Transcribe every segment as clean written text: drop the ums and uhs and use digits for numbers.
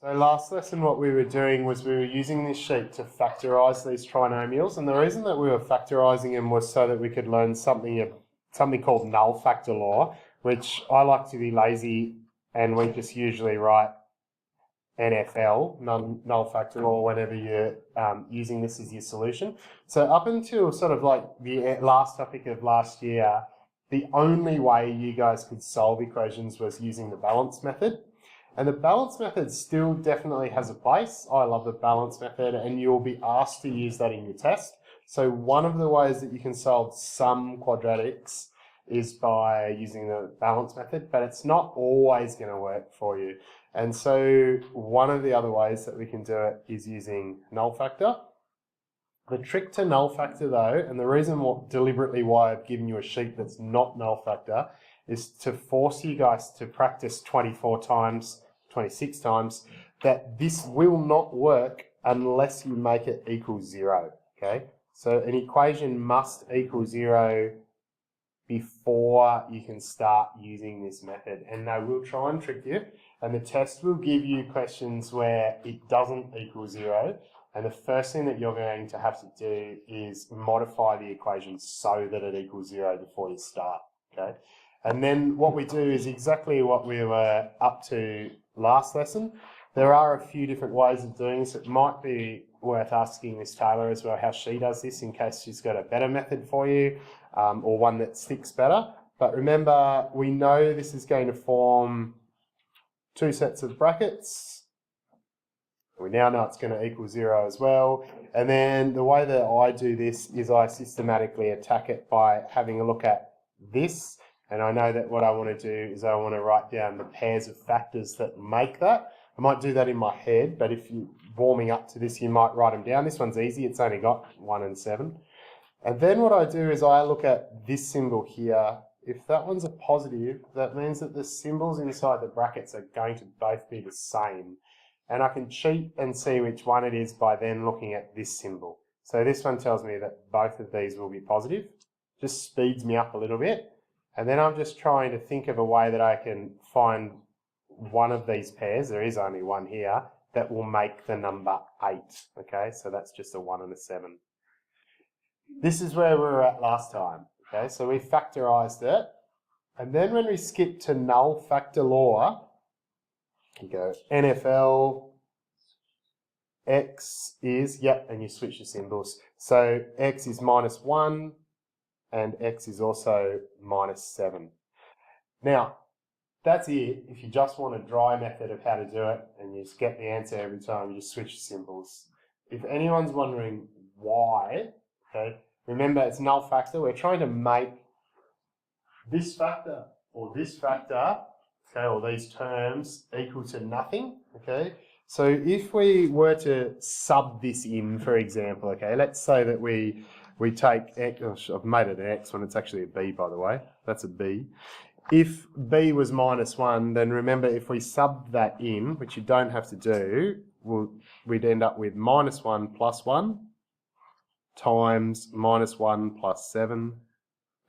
So last lesson what we were doing was we were using this sheet to factorise these trinomials, and the reason that we were factorising them was so that we could learn something called null factor law, which I like to be lazy and we just usually write NFL, null factor law, whenever you're using this as your solution. So up until sort of like the last topic of last year, the only way you guys could solve equations was using the balance method. And the balance method still definitely has a place. I love the balance method, and you'll be asked to use that in your test. So one of the ways that you can solve some quadratics is by using the balance method, but it's not always going to work for you. And so one of the other ways that we can do it is using null factor. The trick to null factor though, and the reason deliberately why I've given you a sheet that's not null factor, is to force you guys to practice 24 times, 26 times, that this will not work unless you make it equal 0, okay? So an equation must equal 0 before you can start using this method. And they will try and trick you, and the test will give you questions where it doesn't equal 0, and the first thing that you're going to have to do is modify the equation so that it equals 0 before you start, okay? And then what we do is exactly what we were up to last lesson. There are a few different ways of doing this. It might be worth asking Miss Taylor as well how she does this in case she's got a better method for you, or one that sticks better. But remember, we know this is going to form two sets of brackets. We now know it's going to equal 0 as well. And then the way that I do this is I systematically attack it by having a look at this. And I know that what I want to do is I want to write down the pairs of factors that make that. I might do that in my head, but if you're warming up to this, you might write them down. This one's easy. It's only got 1 and 7. And then what I do is I look at this symbol here. If that one's a positive, that means that the symbols inside the brackets are going to both be the same. And I can cheat and see which one it is by then looking at this symbol. So this one tells me that both of these will be positive. Just speeds me up a little bit. And then I'm just trying to think of a way that I can find one of these pairs, there is only one here, that will make the number 8. Okay, so that's just a 1 and a 7. This is where we were at last time. Okay, so we factorised it. And then when we skip to null factor law, you go NFL, X is, yep, and you switch the symbols. So X is -1, and X is also -7. Now, that's it. If you just want a dry method of how to do it and you just get the answer every time, you just switch the symbols. If anyone's wondering why, okay, remember it's null factor. We're trying to make this factor or this factor, okay, or these terms equal to nothing, okay? So if we were to sub this in, for example, okay, let's say that we take X, oh, I've made it an X when it's actually a B, by the way. That's a B. If B was -1, then remember if we sub that in, which you don't have to do, we'd end up with -1 + 1 times -1 + 7.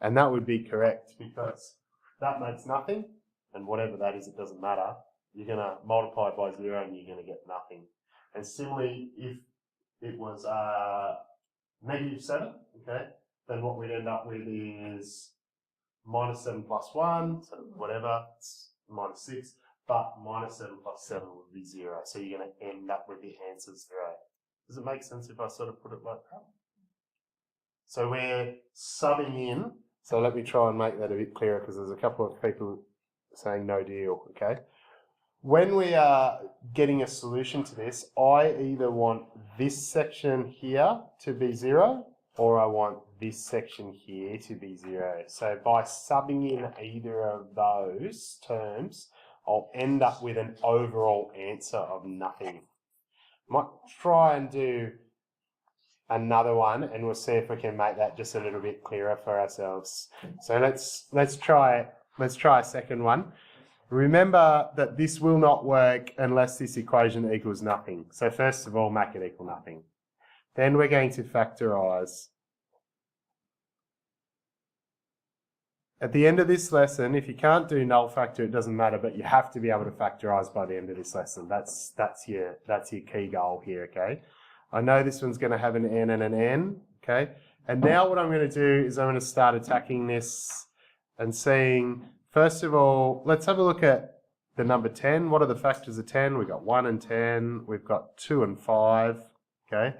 And that would be correct because that makes nothing. And whatever that is, it doesn't matter. You're going to multiply it by 0 and you're going to get nothing. And similarly, if it was -7, okay, then what we'd end up with is -7 + 1, so whatever, it's -6, but -7 + 7 would be 0. So you're going to end up with the answer 0. Does it make sense if I sort of put it like that? So we're subbing in. So let me try and make that a bit clearer because there's a couple of people saying no deal, okay? When we are getting a solution to this, I either want this section here to be 0 or I want this section here to be 0. So by subbing in either of those terms, I'll end up with an overall answer of nothing. Might try and do another one and we'll see if we can make that just a little bit clearer for ourselves. So let's try a second one. Remember that this will not work unless this equation equals nothing. So first of all, make it equal nothing. Then we're going to factorise. at the end of this lesson, if you can't do null factor, it doesn't matter, but you have to be able to factorize by the end of this lesson. That's your key goal here, okay? I know this one's going to have an n and an n, okay? And now what I'm going to do is I'm going to start attacking this and seeing, first of all, let's have a look at the number 10. What are the factors of 10? We've got 1 and 10. We've got 2 and 5, okay?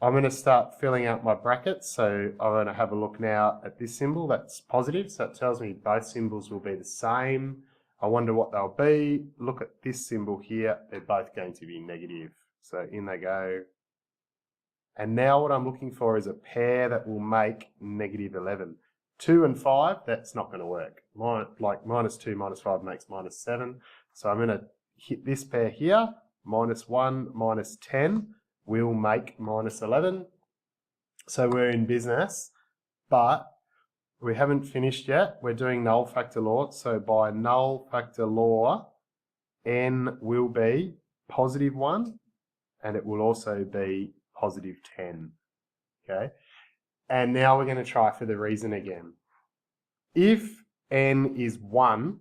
I'm going to start filling out my brackets. So I'm going to have a look now at this symbol. That's positive. So it tells me both symbols will be the same. I wonder what they'll be. Look at this symbol here. They're both going to be negative. So in they go. And now what I'm looking for is a pair that will make negative 11. 2 and 5, that's not going to work. Like minus 2 minus 5 makes minus 7. So I'm going to hit this pair here. Minus 1 minus 10 will make minus 11. So we're in business, but we haven't finished yet. We're doing null factor law. So by null factor law, n will be positive 1, and it will also be positive 10, okay? And now we're going to try for the reason again. If n is 1,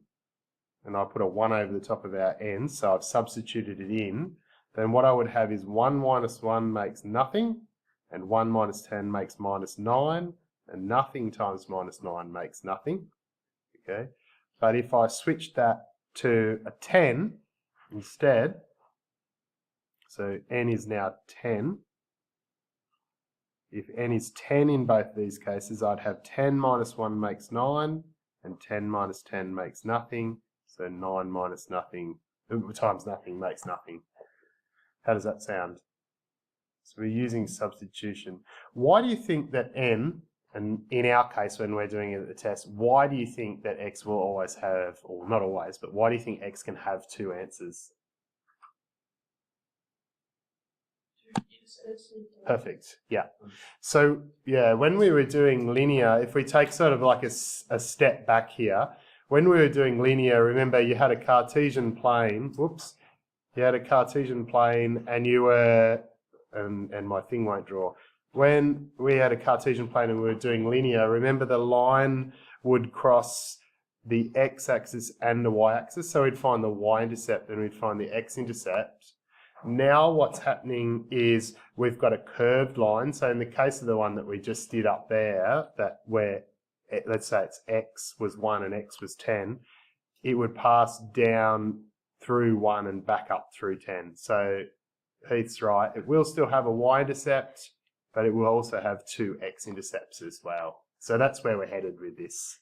and I put a 1 over the top of our n, so I've substituted it in, then what I would have is 1 minus 1 makes nothing, and 1 minus 10 makes minus 9, and nothing times minus 9 makes nothing, okay? But if I switch that to a 10 instead, so n is now 10, if n is 10 in both these cases, I'd have 10 minus 1 makes 9, and 10 minus 10 makes nothing, so 9 minus nothing times nothing makes nothing. How does that sound? So we're using substitution. Why do you think that n, and in our case when we're doing it at the test, why do you think that x will always have, or not always, but why do you think x can have 2 answers? Perfect, yeah. So, yeah, when we were doing linear, if we take sort of like a step back here, when we were doing linear, remember you had a Cartesian plane, whoops, you had a Cartesian plane and you were, and my thing won't draw. When we had a Cartesian plane and we were doing linear, remember the line would cross the x-axis and the y-axis, so we'd find the y-intercept and we'd find the x-intercept. Now what's happening is we've got a curved line. So in the case of the one that we just did up there, that where, let's say it's x was 1 and x was 10, it would pass down through 1 and back up through 10. So Heath's right. It will still have a y-intercept, but it will also have 2 x-intercepts as well. So that's where we're headed with this.